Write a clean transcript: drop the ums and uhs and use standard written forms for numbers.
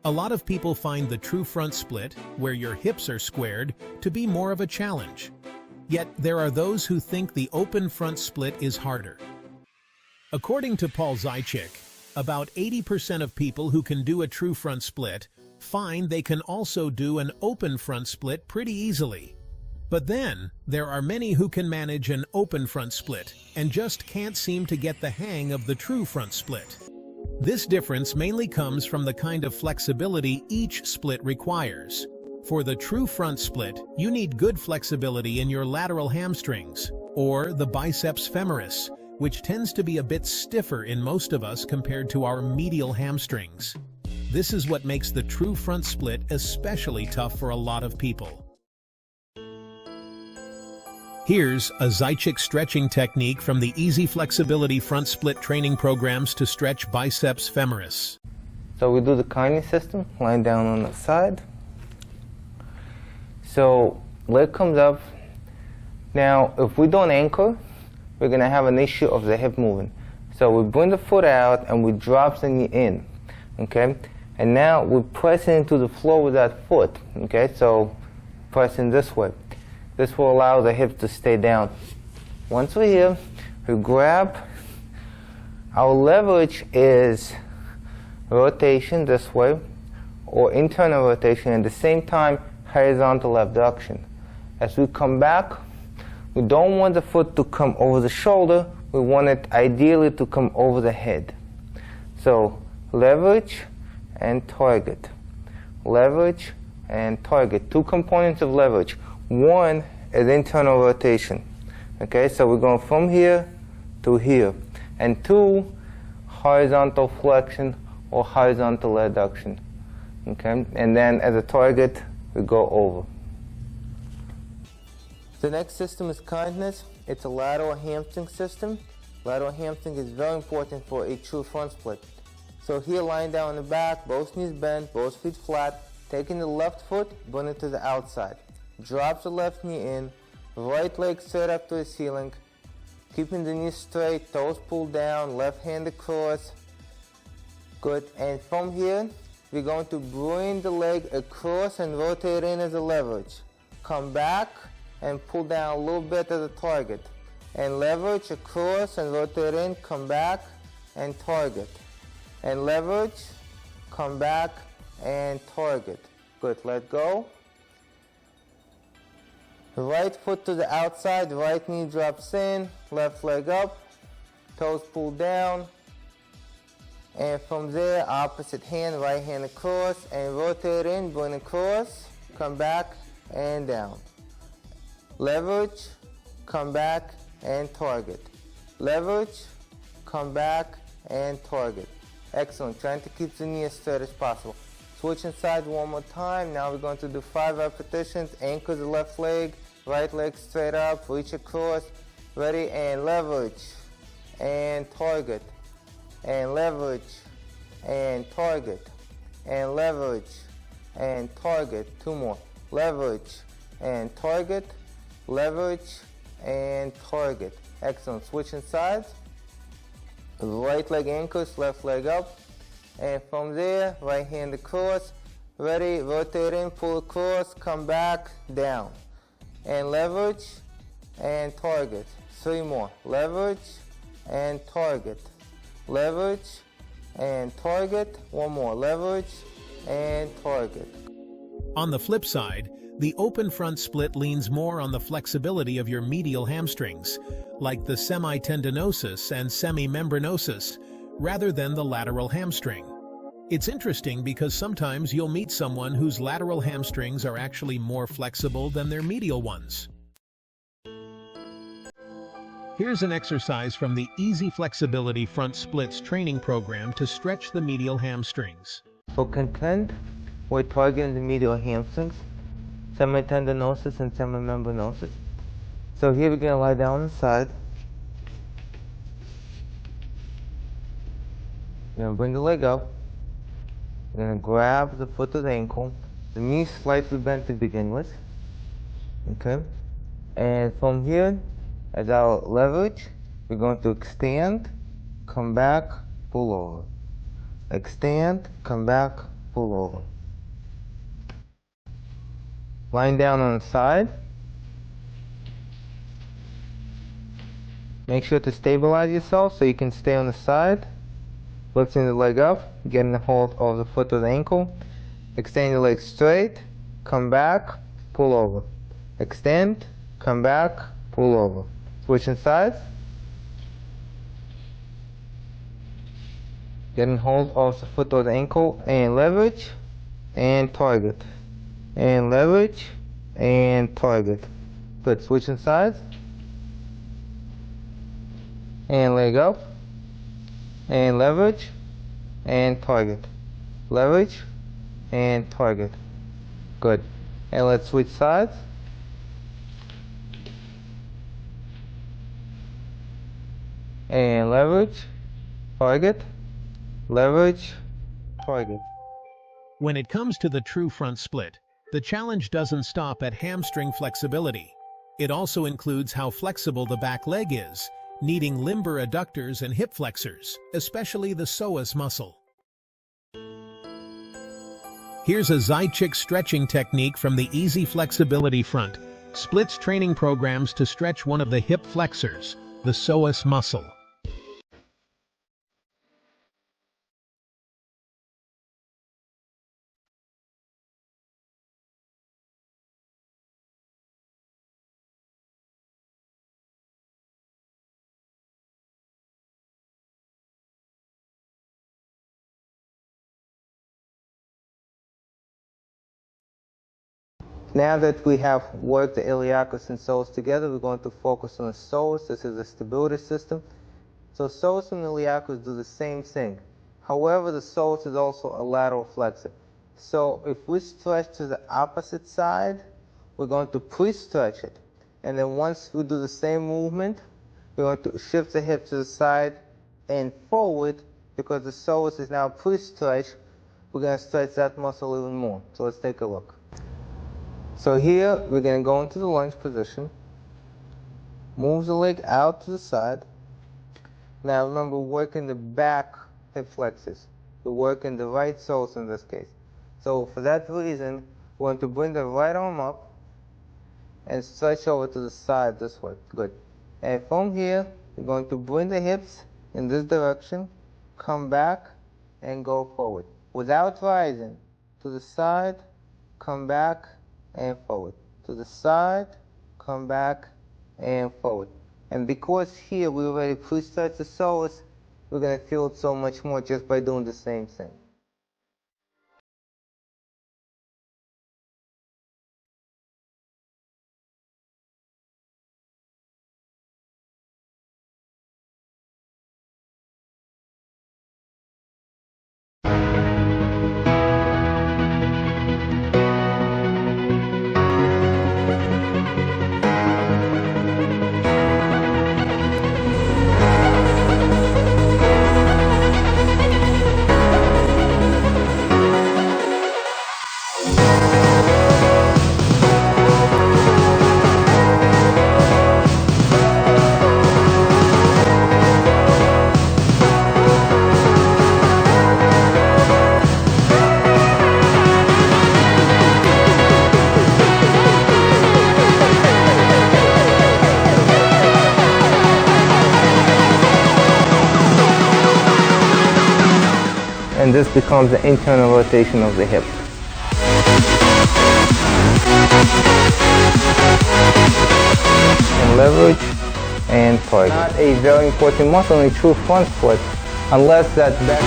A lot of people find the true front split, where your hips are squared, to be more of a challenge. Yet there are those who think the open front split is harder. According to Paul Zaichik, about 80% of people who can do a true front split find they can also do an open front split pretty easily. But then, there are many who can manage an open front split and just can't seem to get the hang of the true front split. This difference mainly comes from the kind of flexibility each split requires. For the true front split, you need good flexibility in your lateral hamstrings, or the biceps femoris, which tends to be a bit stiffer in most of us compared to our medial hamstrings. This is what makes the true front split especially tough for a lot of people. Here's a Zaichik stretching technique from the Easy Flexibility Front Split training programs to stretch biceps femoris. So we do the kine system, lying down on the side. So leg comes up. Now, if we don't anchor, we're going to have an issue of the hip moving. So we bring the foot out and we drop the knee in, okay? And now we press into the floor with that foot, okay? So pressing this way. This will allow the hip to stay down. Once we're here, we grab. Our leverage is rotation this way, or internal rotation, at the same time horizontal abduction. As we come back, we don't want the foot to come over the shoulder. We want it ideally to come over the head. So leverage and target. Leverage and target. Two components of leverage. One is internal rotation. Okay, so we're going from here to here. And two, horizontal flexion or horizontal adduction. Okay, and then as a target, we go over. The next system is kindness. It's a lateral hamstring system. Lateral hamstring is very important for a true front split. So here, lying down on the back, both knees bent, both feet flat, taking the left foot, bring it to the outside. Drop the left knee in, right leg straight up to the ceiling, keeping the knee straight, toes pulled down, left hand across. Good, and from here, we're going to bring the leg across and rotate in as a leverage. Come back and pull down a little bit as a target. And leverage across and rotate in, come back and target. And leverage, come back and target. Good, let go. Right foot to the outside, right knee drops in, left leg up, toes pulled down, and from there, opposite hand, right hand across, and rotate in, bring across, come back, and down. Leverage, come back, and target. Leverage, come back, and target. Excellent, trying to keep the knee as straight as possible. Switching sides one more time. Now we're going to do 5 repetitions. Anchor the left leg, right leg straight up, reach across. Ready, and leverage, and target, and leverage, and target, and leverage, and target. 2 more. Leverage, and target, leverage, and target. Excellent. Switching sides. Right leg anchors, left leg up. And from there, right hand across. Ready, rotate in, pull across, come back, down. And leverage, and target. 3 more. Leverage, and target. Leverage, and target. 1 more. Leverage, and target. On the flip side, the open front split leans more on the flexibility of your medial hamstrings, like the semitendinosus and semimembranosus, rather than the lateral hamstring. It's interesting because sometimes you'll meet someone whose lateral hamstrings are actually more flexible than their medial ones. Here's an exercise from the Easy Flexibility Front Splits training program to stretch the medial hamstrings. For content, we're targeting the medial hamstrings, semitendinosus and semimembranosus. So here we're going to lie down on the side. We're going to bring the leg up. We're going to grab the foot of the ankle. The knee slightly bent to begin with. Okay? And from here, as our leverage, we're going to extend, come back, pull over. Extend, come back, pull over. Lying down on the side. Make sure to stabilize yourself so you can stay on the side. Lifting the leg up, getting a hold of the foot of the ankle. Extend your leg straight, come back, pull over. Extend, come back, pull over. Switching sides. Getting hold of the foot of the ankle and leverage and target. And leverage and target. Good. Switching sides. And leg up. And leverage and target. Leverage and target. Good. And let's switch sides. And leverage, target, leverage, target. When it comes to the true front split, the challenge doesn't stop at hamstring flexibility. It also includes how flexible the back leg is, needing limber adductors and hip flexors, especially the psoas muscle. Here's a Zaichik stretching technique from the Easy Flexibility Front Splits training programs to stretch one of the hip flexors, the psoas muscle. Now that we have worked the iliacus and psoas together, we're going to focus on the psoas. This is a stability system. So psoas and iliacus do the same thing. However, the psoas is also a lateral flexor. So if we stretch to the opposite side, we're going to pre-stretch it. And then once we do the same movement, we're going to shift the hip to the side and forward, because the psoas is now pre-stretched. We're going to stretch that muscle even more. So let's take a look. So here, we're going to go into the lunge position. Move the leg out to the side. Now remember, working the back hip flexors. We're working the right psoas in this case. So for that reason, we're going to bring the right arm up and stretch over to the side this way. Good. And from here, we're going to bring the hips in this direction, come back, and go forward. Without rising, to the side, come back, and forward. To the side, come back, and forward. And because here we already pre-stretched the psoas, we're going to feel it so much more just by doing the same thing. And this becomes the internal rotation of the hip. And leverage and target. Not a very important muscle in a true front split, unless that back.